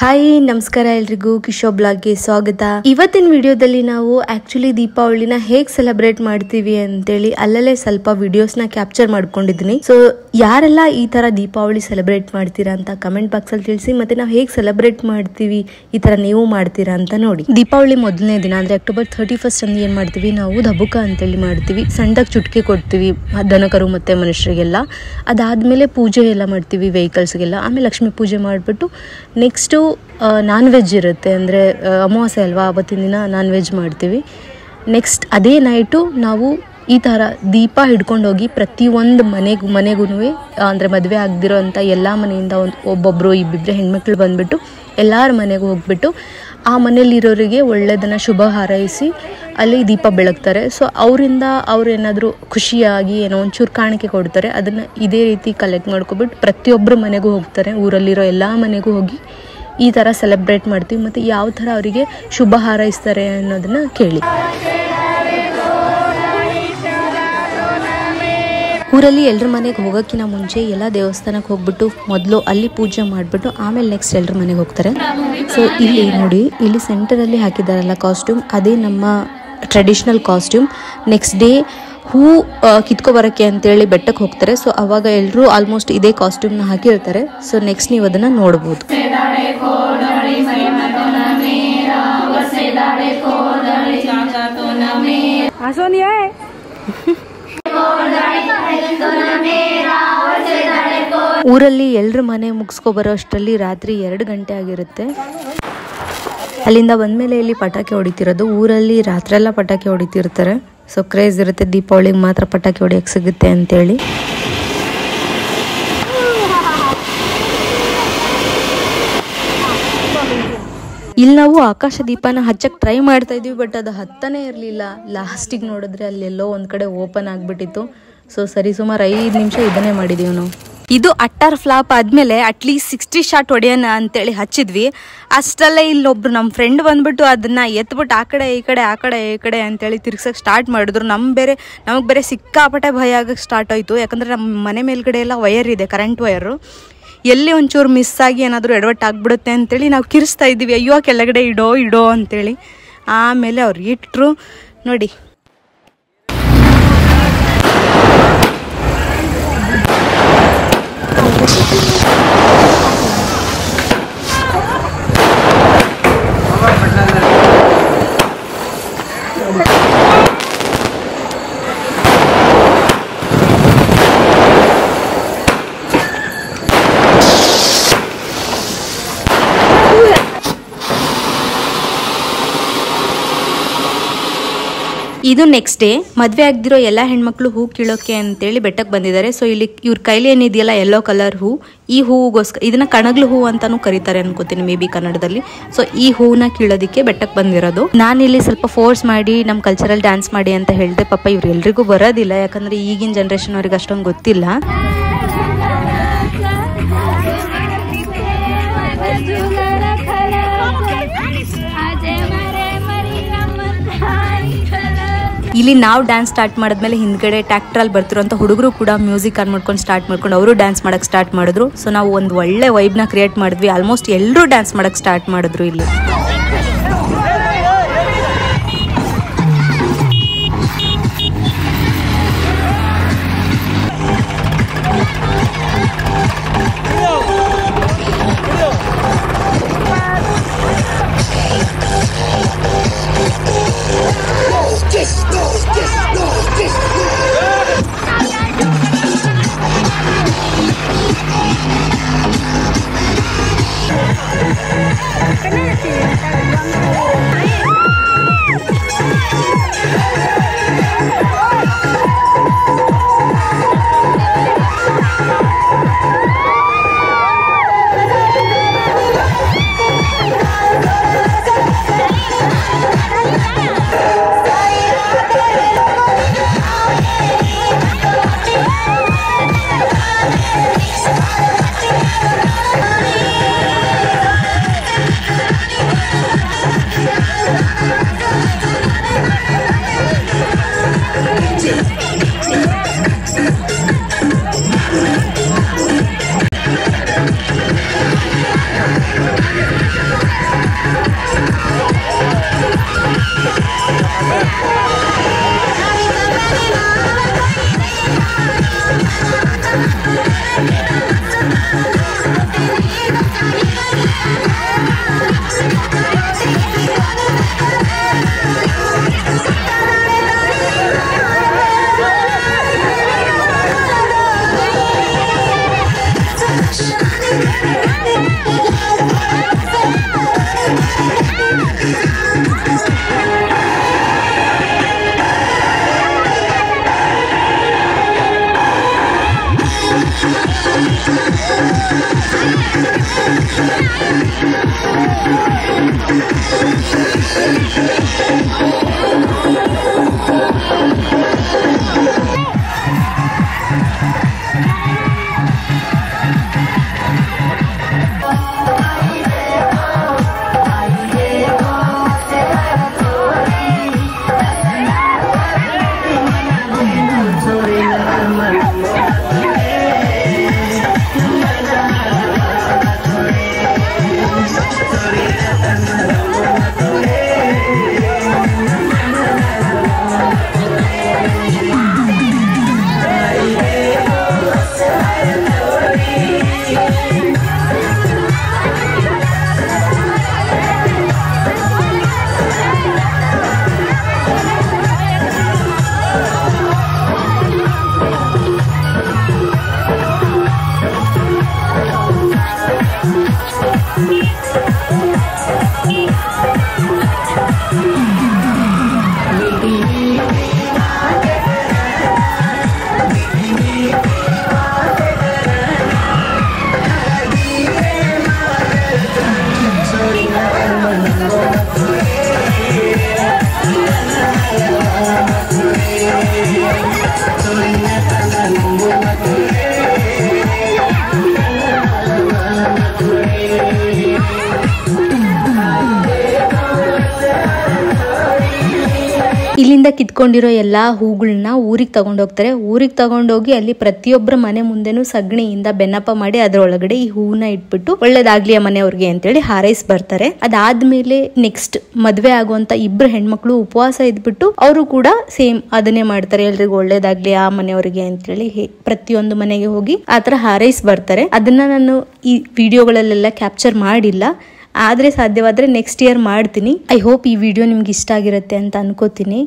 Hi ನಮಸ್ಕಾರ ಎಲ್ರಿಗೂ ಕಿಶೋ ಬ್ಲಾಗ್ಗೆ ಸ್ವಾಗತ. ಇವತ್ತಿನ ವಿಡಿಯೋದಲ್ಲಿ ನಾವು ಆಕ್ಚುಲಿ ದೀಪಾವಳಿನ ಹೇಗ್ ಸೆಲೆಬ್ರೇಟ್ ಮಾಡ್ತೀವಿ ಅಂತೇಳಿ ಅಲ್ಲಲ್ಲೇ ಸ್ವಲ್ಪ ವಿಡಿಯೋಸ್ನ ಕ್ಯಾಪ್ಚರ್ ಮಾಡ್ಕೊಂಡಿದ್ದೀನಿ. ಸೊ ಯಾರೆಲ್ಲ ಈ ತರ ದೀಪಾವಳಿ ಸೆಲೆಬ್ರೇಟ್ ಮಾಡ್ತೀರಾ ಅಂತ ಕಮೆಂಟ್ ಬಾಕ್ಸ್ ಅಲ್ಲಿ ತಿಳಿಸಿ. ಮತ್ತೆ ನಾವು ಹೇಗ್ ಸೆಲೆಬ್ರೇಟ್ ಮಾಡ್ತೀವಿ ಈ ತರ ನೀವು ಮಾಡ್ತೀರಾ ಅಂತ ನೋಡಿ. ದೀಪಾವಳಿ ಮೊದಲನೇ ದಿನ ಅಂದ್ರೆ ಅಕ್ಟೋಬರ್ 31 ಅಂತ ಏನ್ ಮಾಡ್ತೀವಿ ನಾವು ದಬುಕ ಅಂತೇಳಿ ಮಾಡ್ತೀವಿ. ಸಣ್ಣದಾಗಿ ಚುಟ್ಕೆ ಕೊಡ್ತೀವಿ ದನಕರು ಮತ್ತೆ ಮನುಷ್ಯರಿಗೆಲ್ಲ. ಅದಾದ್ಮೇಲೆ ಪೂಜೆ ಎಲ್ಲ ಮಾಡ್ತೀವಿ ವೆಹಿಕಲ್ಸ್ಗೆಲ್ಲ. ಆಮೇಲೆ ಲಕ್ಷ್ಮೀ ಪೂಜೆ ಮಾಡಿಬಿಟ್ಟು ನೆಕ್ಸ್ಟು ನಾನ್ ವೆಜ್ ಇರುತ್ತೆ, ಅಂದರೆ ಅಮಾವಾಸ್ಯೆ ಅಲ್ವಾ, ಆವತ್ತಿನ ದಿನ ನಾನ್ ವೆಜ್ ಮಾಡ್ತೀವಿ. ನೆಕ್ಸ್ಟ್ ಅದೇ ನೈಟು ನಾವು ಈ ಥರ ದೀಪ ಹಿಡ್ಕೊಂಡು ಹೋಗಿ ಪ್ರತಿಯೊಂದು ಮನೆಗೂ ಅಂದರೆ ಮದುವೆ ಆಗದಿರೋ ಅಂಥ ಎಲ್ಲ ಮನೆಯಿಂದ ಒಬ್ಬೊಬ್ಬರು ಇಬ್ಬಿಬ್ಬರೇ ಹೆಣ್ಮಕ್ಳು ಬಂದುಬಿಟ್ಟು ಎಲ್ಲರ ಮನೆಗೂ ಹೋಗ್ಬಿಟ್ಟು ಆ ಮನೇಲಿರೋರಿಗೆ ಒಳ್ಳೆಯದನ್ನು ಶುಭ ಹಾರೈಸಿ ಅಲ್ಲಿ ದೀಪ ಬೆಳಗ್ತಾರೆ. ಸೊ ಅವರಿಂದ ಅವ್ರು ಏನಾದರೂ ಖುಷಿಯಾಗಿ ಏನೋ ಒಂಚೂರು ಕಾಣಿಕೆ ಕೊಡ್ತಾರೆ. ಅದನ್ನು ಇದೇ ರೀತಿ ಕಲೆಕ್ಟ್ ಮಾಡ್ಕೊಬಿಟ್ಟು ಪ್ರತಿಯೊಬ್ಬರ ಮನೆಗೂ ಹೋಗ್ತಾರೆ, ಊರಲ್ಲಿರೋ ಎಲ್ಲ ಮನೆಗೂ ಹೋಗಿ ಈ ಥರ ಸೆಲೆಬ್ರೇಟ್ ಮಾಡ್ತೀವಿ. ಮತ್ತು ಯಾವ ಥರ ಅವರಿಗೆ ಶುಭ ಹಾರೈಸ್ತಾರೆ ಅನ್ನೋದನ್ನು ಕೇಳಿ. ಊರಲ್ಲಿ ಎಲ್ಲರ ಮನೆಗೆ ಹೋಗೋಕ್ಕಿಂತ ಮುಂಚೆ ಎಲ್ಲ ದೇವಸ್ಥಾನಕ್ಕೆ ಹೋಗ್ಬಿಟ್ಟು ಮೊದಲು ಅಲ್ಲಿ ಪೂಜೆ ಮಾಡಿಬಿಟ್ಟು ಆಮೇಲೆ ನೆಕ್ಸ್ಟ್ ಎಲ್ಲರ ಮನೆಗೆ ಹೋಗ್ತಾರೆ. ಸೊ ಇಲ್ಲಿ ನೋಡಿ, ಇಲ್ಲಿ ಸೆಂಟರಲ್ಲಿ ಹಾಕಿದಾರಲ್ಲ ಕಾಸ್ಟ್ಯೂಮ್, ಅದೇ ನಮ್ಮ traditional costume. Next day who ಕಿತ್ಕೊಬರೋಕ್ಕೆ ಅಂತೇಳಿ ಬೆಟ್ಟಕ್ಕೆ ಹೋಗ್ತಾರೆ. ಸೊ ಅವಾಗ ಎಲ್ಲರೂ ಆಲ್ಮೋಸ್ಟ್ ಇದೇ ಕಾಸ್ಟ್ಯೂಮ್ನ ಹಾಕಿರ್ತಾರೆ. ಸೊ ನೆಕ್ಸ್ಟ್ ನೀವು ಅದನ್ನು ನೋಡ್ಬೋದು. ಊರಲ್ಲಿ ಎಲ್ಲರ ಮನೆ ಮುಗಿಸ್ಕೊಬರೋ ಅಷ್ಟರಲ್ಲಿ ರಾತ್ರಿ 2 ಗಂಟೆ ಆಗಿರುತ್ತೆ. ಅಲ್ಲಿಂದ ಬಂದಮೇಲೆ ಇಲ್ಲಿ ಪಟಾಕಿ ಹೊಡಿತಿರೋದು. ಊರಲ್ಲಿ ರಾತ್ರಿ ಎಲ್ಲ ಪಟಾಕಿ ಹೊಡಿತಿರ್ತಾರೆ. ಸೊ ಕ್ರೇಜ್ ಇರುತ್ತೆ ದೀಪಾವಳಿಗೆ ಮಾತ್ರ ಪಟಾಕಿ ಹೊಡಿಯೋಕ್ಕೆ ಸಿಗುತ್ತೆ ಅಂತೇಳಿ. ಇಲ್ಲಿ ನಾವು ಆಕಾಶ ದೀಪನ ಹಚ್ಚಕ್ಕೆ ಟ್ರೈ ಮಾಡ್ತಾ ಇದ್ವಿ, ಬಟ್ ಅದು ಹತ್ತನೇ ಇರಲಿಲ್ಲ. ಲಾಸ್ಟಿಗೆ ನೋಡಿದ್ರೆ ಅಲ್ಲೆಲ್ಲೋ ಒಂದು ಕಡೆ ಓಪನ್ ಆಗಿಬಿಟ್ಟಿತ್ತು. ಸೊ ಸರಿ ಸುಮಾರು 5 ನಿಮಿಷ ಇದನ್ನೇ ಮಾಡಿದ್ದೀವಿ ನಾವು. ಇದು ಅಟ್ಟಾರ್ ಫ್ಲಾಪ್ ಆದಮೇಲೆ ಅಟ್ಲೀಸ್ಟ್ 60 ಶಾಟ್ ಹೊಡೆಯೋಣ ಅಂತೇಳಿ ಹಚ್ಚಿದ್ವಿ. ಅಷ್ಟಲ್ಲೇ ಇಲ್ಲೊಬ್ರು ನಮ್ಮ ಫ್ರೆಂಡ್ ಬಂದ್ಬಿಟ್ಟು ಅದನ್ನು ಎತ್ಬಿಟ್ಟು ಆ ಕಡೆ ಈ ಕಡೆ ಅಂತೇಳಿ ತಿರ್ಗ್ಸಕ್ಕೆ ಸ್ಟಾರ್ಟ್ ಮಾಡಿದ್ರು. ನಮಗೆ ಬೇರೆ ಸಿಕ್ಕಾಪಟ್ಟೆ ಭಯ ಆಗಕ್ಕೆ ಸ್ಟಾರ್ಟ್ ಆಯಿತು. ಯಾಕಂದರೆ ನಮ್ಮ ಮನೆ ಮೇಲ್ಗಡೆ ಎಲ್ಲ ವಯರ್ ಇದೆ, ಕರೆಂಟ್ ವಯರು. ಎಲ್ಲಿ ಒಂಚೂರು ಮಿಸ್ ಆಗಿ ಏನಾದರೂ ಎಡವಟ್ಟು ಆಗ್ಬಿಡುತ್ತೆ ಅಂತೇಳಿ ನಾವು ಕಿರಿಸ್ತಾ ಇದ್ದೀವಿ, ಅಯ್ಯೋ ಕೆಳಗಡೆ ಇಡೋ ಅಂತೇಳಿ. ಆಮೇಲೆ ಅವ್ರು ಇಟ್ಟರು ನೋಡಿ. ಇದು ನೆಕ್ಸ್ಟ್ ಡೇ. ಮದುವೆ ಆಗದಿರೋ ಎಲ್ಲ ಹೆಣ್ಮಕ್ಳು ಹೂ ಕೀಳೋಕೆ ಅಂತೇಳಿ ಬೆಟ್ಟಕ್ಕೆ ಬಂದಿದ್ದಾರೆ. ಸೊ ಇಲ್ಲಿ ಇವ್ರ ಕೈಲಿ ಏನಿದೆಯಲ್ಲ ಯೆಲ್ಲೋ ಕಲರ್ ಹೂ, ಈ ಹೂಗೋಸ್ಕರ ಇದನ್ನ ಕಣಗ್ಲು ಹೂ ಅಂತಾನು ಕರೀತಾರೆ ಅನ್ಕೋತೀನಿ ಮೇ ಬಿ ಕನ್ನಡದಲ್ಲಿ. ಸೊ ಈ ಹೂವನ್ನ ಕೀಳೋದಕ್ಕೆ ಬೆಟ್ಟಕ್ಕೆ ಬಂದಿರೋದು. ನಾನಿಲ್ಲಿ ಸ್ವಲ್ಪ ಫೋರ್ಸ್ ಮಾಡಿ ನಮ್ಮ ಕಲ್ಚರಲ್ ಡ್ಯಾನ್ಸ್ ಮಾಡಿ ಅಂತ ಹೇಳಿದೆ. ಪಾಪ ಇವ್ರು ಎಲ್ರಿಗೂ ಬರೋದಿಲ್ಲ, ಯಾಕಂದ್ರೆ ಈಗಿನ ಜನ್ರೇಷನ್ ಅವ್ರಿಗೆ ಅಷ್ಟೊಂದು ಗೊತ್ತಿಲ್ಲ. ಇಲ್ಲಿ ನಾವು ಡ್ಯಾನ್ಸ್ ಸ್ಟಾರ್ಟ್ ಮಾಡಿದ್ಮೇಲೆ ಹಿಂದ್ಗಡೆ ಟ್ಯಾಕ್ಟ್ರಲ್ಲಿ ಬರ್ತಿರೋಂಥ ಹುಡುಗರು ಕೂಡ ಮ್ಯೂಸಿಕ್ ಆನ್ ಮಾಡ್ಕೊಂಡು ಸ್ಟಾರ್ಟ್ ಮಾಡ್ಕೊಂಡು ಅವರು ಡ್ಯಾನ್ಸ್ ಮಾಡಕ್ಕೆ ಸ್ಟಾರ್ಟ್ ಮಾಡಿದ್ರು. ಸೊ ನಾವು ಒಂದು ಒಳ್ಳೆ ವೈಬ್ನ ಕ್ರಿಯೇಟ್ ಮಾಡಿದ್ವಿ. ಆಲ್ಮೋಸ್ಟ್ ಎಲ್ಲರೂ ಡ್ಯಾನ್ಸ್ ಮಾಡಕ್ಕೆ ಸ್ಟಾರ್ಟ್ ಮಾಡಿದ್ರು ಇಲ್ಲಿ. ಇಲ್ಲಿಂದ ಕಿತ್ಕೊಂಡಿರೋ ಎಲ್ಲಾ ಹೂಗಳನ್ನ ಊರಿಗೆ ತಗೊಂಡೋಗ್ತಾರೆ. ಊರಿಗೆ ತಗೊಂಡೋಗಿ ಅಲ್ಲಿ ಪ್ರತಿಯೊಬ್ಬರ ಮನೆ ಮುಂದೆನೂ ಸಗಣಿಯಿಂದ ಬೆನ್ನಪ್ಪ ಮಾಡಿ ಅದರೊಳಗಡೆ ಈ ಹೂವನ್ನ ಇಟ್ಬಿಟ್ಟು ಒಳ್ಳೇದಾಗ್ಲಿ ಆ ಮನೆಯವ್ರಿಗೆ ಅಂತೇಳಿ ಹಾರೈಸಿ ಬರ್ತಾರೆ. ಅದಾದ್ಮೇಲೆ ನೆಕ್ಸ್ಟ್ ಮದ್ವೆ ಆಗುವಂತ ಇಬ್ರು ಹೆಣ್ಮಕ್ಳು ಉಪವಾಸ ಇದ್ಬಿಟ್ಟು ಅವರು ಕೂಡ ಸೇಮ್ ಅದನ್ನೇ ಮಾಡ್ತಾರೆ. ಎಲ್ರಿಗೂ ಒಳ್ಳೇದಾಗ್ಲಿ ಆ ಮನೆಯವರಿಗೆ ಅಂತೇಳಿ ಪ್ರತಿಯೊಂದು ಮನೆಗೆ ಹೋಗಿ ಆತರ ಹಾರೈಸಿ ಬರ್ತಾರೆ. ಅದನ್ನ ನಾನು ಈ ವಿಡಿಯೋಗಳಲ್ಲೆಲ್ಲ ಕ್ಯಾಪ್ಚರ್ ಮಾಡಿಲ್ಲ, ಆದ್ರೆ ಸಾಧ್ಯವಾದ್ರೆ ನೆಕ್ಸ್ಟ್ ಇಯರ್ ಮಾಡ್ತೀನಿ. ಐ ಹೋಪ್ ಈ ವಿಡಿಯೋ ನಿಮ್ಗೆ ಇಷ್ಟ ಆಗಿರುತ್ತೆ ಅಂತ ಅನ್ಕೋತೀನಿ.